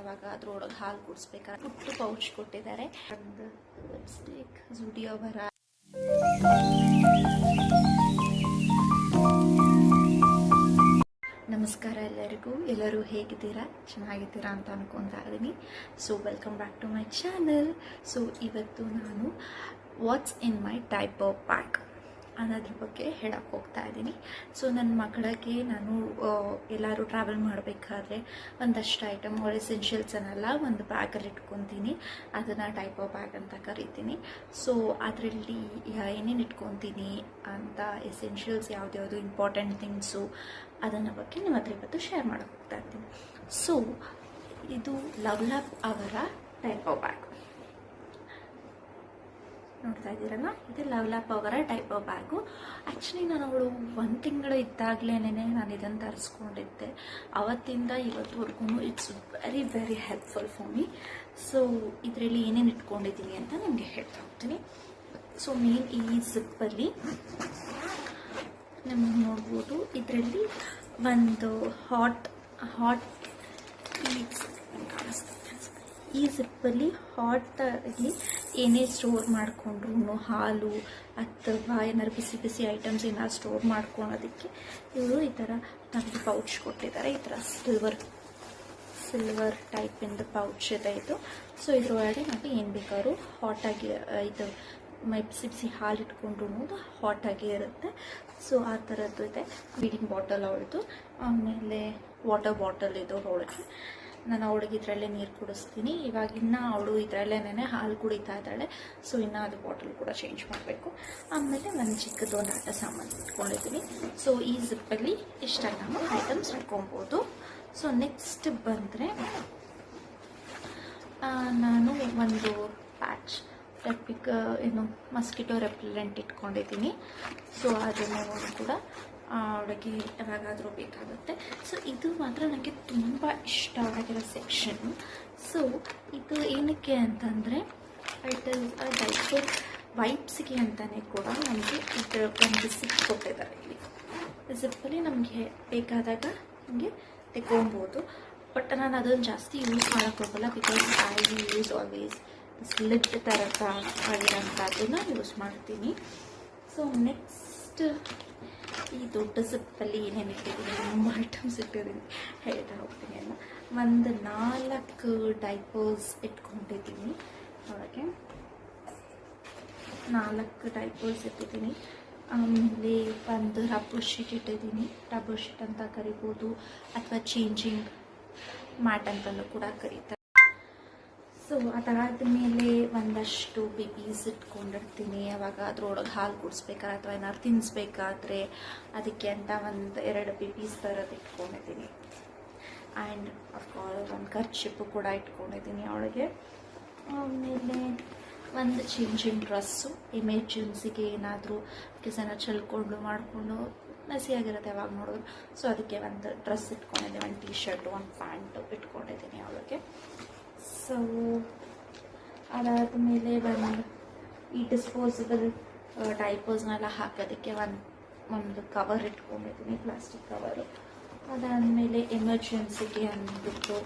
ಯಾವಾಗ ಅದ್ರೊಳಗೆ ಹಾಲು ಕುಡಿಸ್ಬೇಕಾದ್ರೆ ಪುಟ್ಟು ಪೌಚ್ ಕೊಟ್ಟಿದ್ದಾರೆ. ಒಂದು ಲಿಪ್ಸ್ಟಿಕ್ ಜುಡಿಯೋ ಬರ. ನಮಸ್ಕಾರ ಎಲ್ಲರೂ ಹೇಗಿದ್ದೀರಾ? ಚೆನ್ನಾಗಿದ್ದೀರಾ ಅಂತ ಅನ್ಕೊತಾ ಇದ್ದೀನಿ. So welcome back to my channel. So ಇವತ್ತು ನಾನು what's in my diaper pack ಅನ್ನೋದ್ರ ಬಗ್ಗೆ ಹೇಳಕ್ಕೆ ಹೋಗ್ತಾ ಇದ್ದೀನಿ. ಸೊ ನನ್ನ ಮಗಳಿಗೆ ನಾನು ಎಲ್ಲರೂ ಟ್ರಾವೆಲ್ ಮಾಡಬೇಕಾದ್ರೆ ಒಂದಷ್ಟು ಐಟಮ್ ಅವ್ರ ಎಸೆನ್ಷಿಯಲ್ಸನ್ನೆಲ್ಲ ಒಂದು ಬ್ಯಾಗಲ್ಲಿ ಇಟ್ಕೊತೀನಿ. ಅದನ್ನು ಡೈಪರ್ ಬ್ಯಾಗ್ ಅಂತ ಕರಿತೀನಿ. ಸೊ ಅದರಲ್ಲಿ ಏನೇನು ಇಟ್ಕೊತೀನಿ ಅಂತ ಎಸೆನ್ಷಿಯಲ್ಸ್ ಯಾವ್ದ್ಯಾವುದು ಇಂಪಾರ್ಟೆಂಟ್ ಥಿಂಗ್ಸು ಅದನ್ನ ಬಗ್ಗೆ ನಿಮ್ಮ ಹತ್ರ ಇವತ್ತು ಶೇರ್ ಮಾಡೋಕ್ಕೆ ಹೋಗ್ತಾ ಇರ್ತೀನಿ. ಸೊ ಇದು ಲವ್ಲಾಪ್ ಅವರ ಡೈಪರ್ ಬ್ಯಾಗ್ ನೋಡ್ತಾ ಇದ್ದೀರಲ್ಲ, ಇದು ಲವ್ಲಾಪ್ ಅವರ ಡೈಪರ್ ಬ್ಯಾಗು. ಆ್ಯಕ್ಚುಲಿ ನಾನು ಅವಳು 1 ತಿಂಗಳು ಇದ್ದಾಗಲೇ ನಾನು ಇದನ್ನು ತರಿಸ್ಕೊಂಡಿದ್ದೆ. ಅವತ್ತಿಂದ ಇವತ್ತುವರೆಗೂ it's very very helpful for me. So ಇದರಲ್ಲಿ ಏನೇನು ಇಟ್ಕೊಂಡಿದ್ದೀನಿ ಅಂತ ನಿಮಗೆ ಹೇಳ್ತಾ ಹೋಗ್ತೀನಿ. ಸೊ ಮೇನ್ ಈ ಜಿಪ್ಪಲ್ಲಿ ನಿಮ್ಗೆ ನೋಡ್ಬೋದು, ಇದರಲ್ಲಿ ಒಂದು ಹಾಟ್ ಈ ಜಿಪ್ಪಲ್ಲಿ ಹಾಟಾಗಿ ಏನೇ ಸ್ಟೋರ್ ಮಾಡಿಕೊಂಡ್ರು ಹಾಲು ಅಥವಾ ಏನಾದ್ರು ಬಿಸಿ ಬಿಸಿ ಐಟಮ್ಸ್ ಏನಾದ್ರು ಸ್ಟೋರ್ ಮಾಡ್ಕೊಳೋದಕ್ಕೆ ಇವರು ಈ ಥರ ನಮಗೆ ಪೌಚ್ ಕೊಟ್ಟಿದ್ದಾರೆ. ಈ ಥರ ಸಿಲ್ವರ್ ಟೈಪಿಂದ ಪೌಚ್ ಇದೆ ಇದು. ಸೊ ಇದ್ರೊಳಗೆ ನಾವು ಏನು ಬೇಕಾದ್ರೂ ಹಾಟಾಗಿ ಇದು ಬಿಸಿ ಬಿಸಿ ಹಾಲು ಇಟ್ಕೊಂಡ್ರು ಹಾಟಾಗಿ ಇರುತ್ತೆ. ಸೊ ಆ ಥರದ್ದು ಇದೆ. ಫೀಡಿಂಗ್ ಬಾಟಲ್ ಅವಳದು, ಆಮೇಲೆ ವಾಟರ್ ಬಾಟಲ್ ಇದು ಅವಳಿಗೆ. ನಾನು ಅವಳಿಗೆ ಇದರಲ್ಲೇ ನೀರು ಕುಡಿಸ್ತೀನಿ. ಇವಾಗಿನ್ನ ಅವಳು ಇದರಲ್ಲೇನೆ ಹಾಲು ಕುಡಿತಾ ಇದ್ದಾಳೆ. ಸೊ ಇನ್ನು ಅದು ಬಾಟಲ್ ಕೂಡ ಚೇಂಜ್ ಮಾಡಬೇಕು. ಆಮೇಲೆ ಒಂದು ಚಿಕ್ಕದು ಒಂದು ಆಟ ಸಾಮಾನು ಇಟ್ಕೊಂಡಿದ್ದೀನಿ. ಸೊ ಈ ಜಿಪ್ಪಲ್ಲಿ ಇಷ್ಟೆಲ್ಲ ಐಟಮ್ಸ್ ಇಟ್ಕೊಬೋದು. ಸೊ ನೆಕ್ಸ್ಟ್ ಬಂದರೆ ನಾನು ಒಂದು ಪ್ಯಾಚ್ ಮಸ್ಕಿಟೋ ರೆಪೆಲೆಂಟ್ ಇಟ್ಕೊಂಡಿದ್ದೀನಿ. ಸೊ ಅದನ್ನು ಕೂಡ ಅವಳಿಗೆ ಯಾವಾಗಾದರೂ ಬೇಕಾಗುತ್ತೆ. ಸೊ ಇದು ಮಾತ್ರ ನನಗೆ ತುಂಬ ಇಷ್ಟ ಆಗಿರೋ ಸೆಕ್ಷನ್ನು. ಸೊ ಇದು ಏನಕ್ಕೆ ಅಂತಂದರೆ ಇಟ್ ಇಸ್ ಅ ಡೈಪರ್ ವೈಪ್ಸ್ಗೆ ಅಂತಲೇ ಕೂಡ ನಮಗೆ ಇದರ ಒಂದು ಜಿಪ್ ಕೊಟ್ಟಿದ್ದಾರೆ. ಇಲ್ಲಿ ಜಿಪ್ಪಲ್ಲಿ ನಮಗೆ ಬೇಕಾದಾಗ ನಮಗೆ ತೆಗೊಬೋದು. ಬಟ್ ನಾನು ಅದನ್ನು ಜಾಸ್ತಿ ಯೂಸ್ ಮಾಡೋಕ್ಕೋಗಲ್ಲ, because I use always slit ಥರದ ಆಗಿರೋಂಥದ್ದನ್ನು ಯೂಸ್ ಮಾಡ್ತೀನಿ. ಸೊ ನೆಕ್ಸ್ಟ್ ಈ ದೊಡ್ಡ ಜಿಪ್ಪಲ್ಲಿ ಏನೇನು ಇಟ್ಟಿದ್ದೀನಿ, ತುಂಬ ಐಟಮ್ಸ್ ಇಟ್ಟಿದ್ದೀನಿ, ಹೇಳ್ತಾ ಹೋಗ್ತೀನಿ ಅಲ್ಲ. ಒಂದು 4 ಡೈಪರ್ಸ್ ಇಟ್ಕೊಂಡಿದ್ದೀನಿ. ಒಳಗೆ 4 ಡೈಪರ್ಸ್ ಇಟ್ಟಿದ್ದೀನಿ. ಆಮೇಲೆ ಒಂದು ರಬ್ಬರ್ ಶೀಟ್ ಇಟ್ಟಿದ್ದೀನಿ. ರಬ್ಬರ್ ಶೀಟ್ ಅಂತ ಕರಿಬೋದು ಅಥವಾ ಚೇಂಜಿಂಗ್ ಮ್ಯಾಟ್ ಅಂತಲೂ ಕೂಡ ಕರೀತಾರೆ. ಸೊ ಅದಾದ ಮೇಲೆ ಒಂದಷ್ಟು ಬೇಬೀಸ್ ಇಟ್ಕೊಂಡಿರ್ತೀನಿ. ಅವಾಗ ಅದ್ರೊಳಗೆ ಹಾಲು ಕುಡಿಸ್ಬೇಕಾದ್ರೆ ಅಥವಾ ಏನಾದ್ರು ತಿನ್ನಿಸ್ಬೇಕಾದ್ರೆ ಅದಕ್ಕೆ ಅಂತ 1-2 ಬೇಬೀಸ್ ಥರದ್ದು ಇಟ್ಕೊಂಡಿದ್ದೀನಿ. ಆ್ಯಂಡ್ ಅಫ್ಕೋರ್ಸ್ ಒಂದು ಖರ್ಚಿಪ್ಪು ಕೂಡ ಇಟ್ಕೊಂಡಿದ್ದೀನಿ ಅವಳಿಗೆ. ಆಮೇಲೆ ಒಂದು ಚೇಂಜಿಂಗ್ ಡ್ರೆಸ್ಸು, ಎಮರ್ಜೆನ್ಸಿಗೆ ಏನಾದರೂ ಏನಾದ್ರು ಚೆಲ್ಕೊಂಡು ಮಾಡಿಕೊಂಡು ಮಸಿಯಾಗಿರುತ್ತೆ ಯಾವಾಗ ನೋಡಿದ್ರು. ಸೊ ಅದಕ್ಕೆ ಒಂದು ಡ್ರೆಸ್ ಇಟ್ಕೊಂಡಿದ್ದೀನಿ, ಒಂದು ಟೀ ಶರ್ಟು, ಒಂದು ಪ್ಯಾಂಟು ಇಟ್ಕೊಂಡಿದ್ದೀನಿ ಅವಳಿಗೆ. ಸೊ ಅದಾದಮೇಲೆ ಈ ಡಿಸ್ಪೋಸಬಲ್ ಡೈಪರ್ಸ್ನೆಲ್ಲ ಹಾಕೋದಕ್ಕೆ ಒಂದು ಕವರ್ ಇಟ್ಕೊಂಡಿದ್ದೀನಿ, ಪ್ಲಾಸ್ಟಿಕ್ ಕವರು. ಅದಾದಮೇಲೆ ಎಮರ್ಜೆನ್ಸಿಗೆ ಅಂದ್ಬಿಟ್ಟು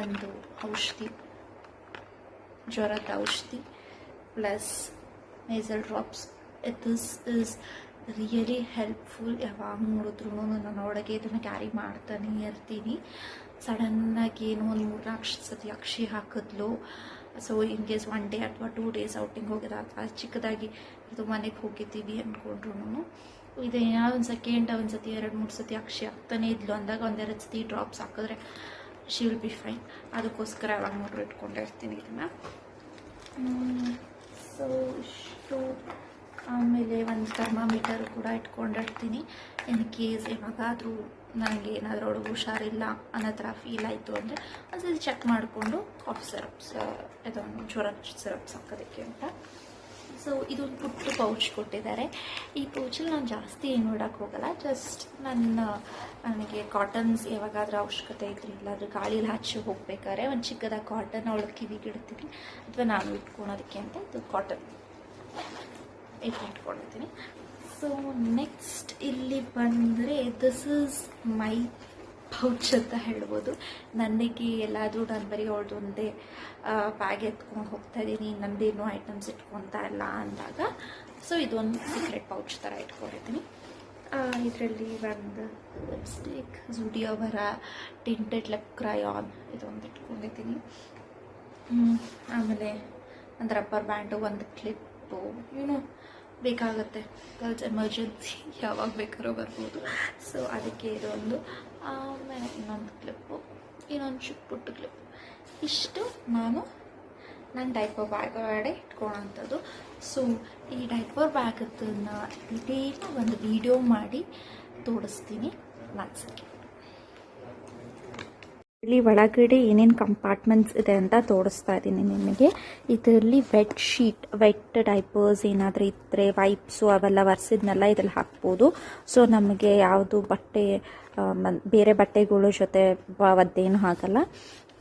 ಒಂದು ಔಷಧಿ, ಜ್ವರದ ಔಷಧಿ plus nasal drops. This is really helpful. ಯಾವಾಗ ನೋಡಿದ್ರು ನಾನು ಒಳಗೆ ಇದನ್ನು ಕ್ಯಾರಿ ಮಾಡ್ತಾನೆ ಇರ್ತೀನಿ. ಸಡನ್ನಾಗಿ ಏನೋ ಒಂದು 3-4 ಸತಿ ಅಕ್ಷಿ ಹಾಕಿದ್ಲು. ಸೊ ಇನ್ ಕೇಸ್ 1 ಡೇ ಅಥವಾ 2 ಡೇಸ್ ಔಟಿಂಗ್ ಹೋಗಿದ ಅಥವಾ ಚಿಕ್ಕದಾಗಿ ಇದು ಮನೆಗೆ ಹೋಗಿದ್ದೀವಿ ಅಂದ್ಕೊಂಡ್ರು ಇದು ಏನಾದ್ರು ಒಂದು ಸೆಕೆಂಡ್ ಒಂದು ಸತಿ 2-3 ಸತಿ ಅಕ್ಷಿ ಹಾಕ್ತಾನೆ ಇದ್ಲು ಅಂದಾಗ 1-2 ಸತಿ ಡ್ರಾಪ್ಸ್ ಹಾಕಿದ್ರೆ ಶಿ ವಿಲ್ ಬಿ ಫೈನ್. ಅದಕ್ಕೋಸ್ಕರ ಯಾವಾಗ ನೋಡ್ರು ಇಟ್ಕೊಂಡಿರ್ತೀನಿ ಇದನ್ನು. ಸೊ ಇಷ್ಟು. ಆಮೇಲೆ ಒಂದು ಥರ್ಮಾಮೀಟರ್ ಕೂಡ ಇಟ್ಕೊಂಡಿರ್ತೀನಿ. ಇನ್ ಕೇಸ್ ಯಾವಾಗಾದರೂ ನನಗೆ ಏನಾದರೂ ಅವಳು ಹುಷಾರಿಲ್ಲ ಅನ್ನೋ ಥರ ಫೀಲ್ ಆಯಿತು ಅಂದರೆ ಒಂದ್ಸತಿ ಚೆಕ್ ಮಾಡಿಕೊಂಡು ಕಾಫ್ ಸಿರಪ್ಸ್ ಇದೊಂದು ಜ್ವರದ ಸಿರಪ್ಸ್ ಹಾಕೋದಕ್ಕೆ ಅಂತ. ಸೊ ಇದೊಂದು ಪುಟ್ಟು ಪೌಚ್ ಕೊಟ್ಟಿದ್ದಾರೆ. ಈ ಪೌಚಲ್ಲಿ ನಾನು ಜಾಸ್ತಿ ಏನು ನೋಡೋಕ್ಕೆ ಹೋಗಲ್ಲ. ಜಸ್ಟ್ ನನಗೆ ಕಾಟನ್ಸ್ ಯಾವಾಗಾದ್ರೂ ಅವಶ್ಯಕತೆ ಇದ್ರೆ ಇಲ್ಲಾಂದರೆ ಗಾಳೀಲಿ ಹಚ್ಚಿ ಹೋಗ್ಬೇಕಾದ್ರೆ ಒಂದು ಚಿಕ್ಕದಾಗಿ ಕಾಟನ್ ಅವಳಿಗೆ ಕಿವಿಗೆ ಇಡ್ತೀನಿ ಅಥವಾ ನಾನು ಇಟ್ಕೊಳೋದಕ್ಕೆ ಅಂತ ಇದು ಕಾಟನ್ ಇಟ್ಕೊಂಡಿದ್ದೀನಿ. ಸೊ ನೆಕ್ಸ್ಟ್ ಇಲ್ಲಿ ಬಂದರೆ ದಿಸ್ ಇಸ್ ಮೈ ಪೌಚ್ ಅಂತ ಹೇಳ್ಬೋದು. ನನಗೆ ಎಲ್ಲಾದರೂ ನಾನು ಬರೀ ಅವಳದು ಒಂದೇ ಬ್ಯಾಗ್ ಎತ್ಕೊಂಡು ಹೋಗ್ತಾ ಇದ್ದೀನಿ, ನಂದೇನು ಐಟಮ್ಸ್ ಇಟ್ಕೊತಾ ಇಲ್ಲ ಅಂದಾಗ ಸೊ ಇದೊಂದು ಸೀಕ್ರೆಟ್ ಪೌಚ್ ಥರ ಇಟ್ಕೊಂಡಿದ್ದೀನಿ. ಇದರಲ್ಲಿ ಒಂದು ಲಿಪ್ಸ್ಟಿಕ್, ಜುಡಿಯೋ ಅವರ ಟಿಂಟೆಡ್ ಲಿಪ್ ಕ್ರಯಾನ್ ಇದೊಂದು ಇಟ್ಕೊಂಡಿದ್ದೀನಿ. ಆಮೇಲೆ ಒಂದು ರಬ್ಬರ್ ಬ್ಯಾಂಡು, ಒಂದು ಕ್ಲಿಪ್ಪು ಏನೋ ಬೇಕಾಗುತ್ತೆ, ಬಿಕಾಸ್ ಎಮರ್ಜೆನ್ಸಿ ಯಾವಾಗ ಬೇಕಾದ್ರೂ ಬರ್ಬೋದು. ಸೊ ಅದಕ್ಕೆ ಇದೊಂದು, ಆಮೇಲೆ ಇನ್ನೊಂದು ಕ್ಲಿಪ್ಪು, ಇನ್ನೊಂದು ಚಿಕ್ಕ ಪುಟ್ಟ ಕ್ಲಿಪ್ಪು, ಇಷ್ಟು ನನ್ನ ಡೈಪರ್ ಬ್ಯಾಗ್ ಒಳಗಡೆ ಇಟ್ಕೊಳ್ಳೋಂಥದ್ದು. ಸೊ ಈ ಡೈಪರ್ ಬ್ಯಾಗನ್ನು ಡೀಟೇಲ್ ಒಂದು ವಿಡಿಯೋ ಮಾಡಿ ತೋರಿಸ್ತೀನಿ ಒಂದ್ಸರಿ. ಇಲ್ಲಿ ಒಳಗಡೆ ಏನೇನು ಕಂಪಾರ್ಟ್ಮೆಂಟ್ಸ್ ಇದೆ ಅಂತ ತೋರಿಸ್ತಾ ಇದ್ದೀನಿ ನಿಮಗೆ. ಇದರಲ್ಲಿ ವೆಟ್ ಡೈಪರ್ಸ್ ಏನಾದರೂ ಇದ್ದರೆ ವೈಪ್ಸು ಅವೆಲ್ಲ ಒರೆಸಿದ್ನೆಲ್ಲ ಇದ್ರಲ್ಲಿ ಹಾಕ್ಬೋದು. ಸೊ ನಮಗೆ ಯಾವುದು ಬಟ್ಟೆ ಬೇರೆ ಬಟ್ಟೆಗಳ ಜೊತೆ ಒದ್ದೇನು ಆಗಲ್ಲ.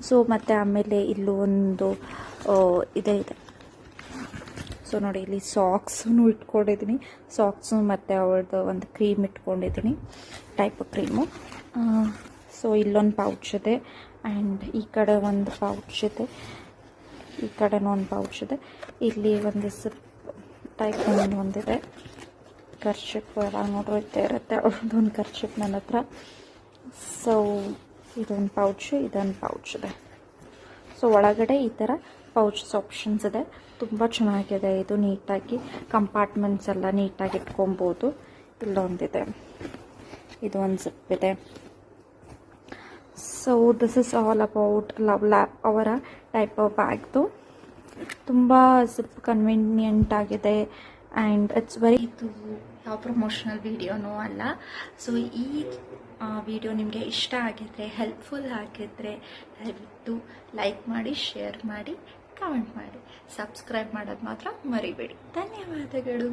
ಸೊ ಮತ್ತು ಆಮೇಲೆ ಇಲ್ಲೂ ಒಂದು ಇದೆ. ಸೊ ನೋಡಿ, ಇಲ್ಲಿ ಸಾಕ್ಸೂ ಇಟ್ಕೊಂಡಿದ್ದೀನಿ, ಸಾಕ್ಸು ಮತ್ತು ಅವಳದು ಒಂದು ಕ್ರೀಮ್ ಇಟ್ಕೊಂಡಿದ್ದೀನಿ, ಡೈಪರ್ ಕ್ರೀಮು. ಸೊ ಇಲ್ಲೊಂದು ಪೌಚ್ ಇದೆ, ಆ್ಯಂಡ್ ಈ ಕಡೆ ಒಂದು ಪೌಚ್ ಇದೆ, ಈ ಕಡೆನೂ ಒಂದು ಪೌಚ್ ಇದೆ. ಇಲ್ಲಿ ಒಂದು ಸಿಪ್ ಟೈಪ್ ಒಂದಿದೆ, ಖರ್ಚಿಪ್ ಯಾವಾಗ ನೋಡ್ರೂ ಇದ್ದೇ ಇರುತ್ತೆ, ಅವ್ರದ್ದೊಂದು ಖರ್ಚಿಪ್ ನನ್ನ ಹತ್ರ. ಸೊ ಇದೊಂದು ಪೌಚು, ಇದೊಂದು ಪೌಚ್ ಇದೆ. ಸೊ ಒಳಗಡೆ ಈ ಥರ ಪೌಚಸ್ ಆಪ್ಷನ್ಸ್ ಇದೆ, ತುಂಬ ಚೆನ್ನಾಗಿದೆ ಇದು. ನೀಟಾಗಿ ಕಂಪಾರ್ಟ್ಮೆಂಟ್ಸ್ ಎಲ್ಲ ನೀಟಾಗಿ ಇಟ್ಕೊಬೋದು. ಇಲ್ಲೊಂದಿದೆ, ಇದು ಒಂದು ಜಿಪ್ ಇದೆ. So this is all about love lab ಅವರ ಡೈಪರ್ ಬ್ಯಾಗ್ದು. ತುಂಬ ಜಿಪ್ ಕನ್ವೀನಿಯೆಂಟ್ ಆಗಿದೆ, ಆ್ಯಂಡ್ ಇಟ್ಸ್ ವೆರಿ. ಇದು ಯಾವ ಪ್ರಮೋಷನಲ್ ವಿಡಿಯೋನೂ ಅಲ್ಲ. ಸೊ ಈ ವಿಡಿಯೋ ನಿಮಗೆ ಇಷ್ಟ ಆಗಿದ್ರೆ, ಹೆಲ್ಪ್ಫುಲ್ ಆಗಿದ್ರೆ ದಯವಿಟ್ಟು ಲೈಕ್ ಮಾಡಿ, ಶೇರ್ ಮಾಡಿ, ಕಮೆಂಟ್ ಮಾಡಿ, ಸಬ್ಸ್ಕ್ರೈಬ್ ಮಾಡೋದು ಮಾತ್ರ ಮರಿಬೇಡಿ. ಧನ್ಯವಾದಗಳು.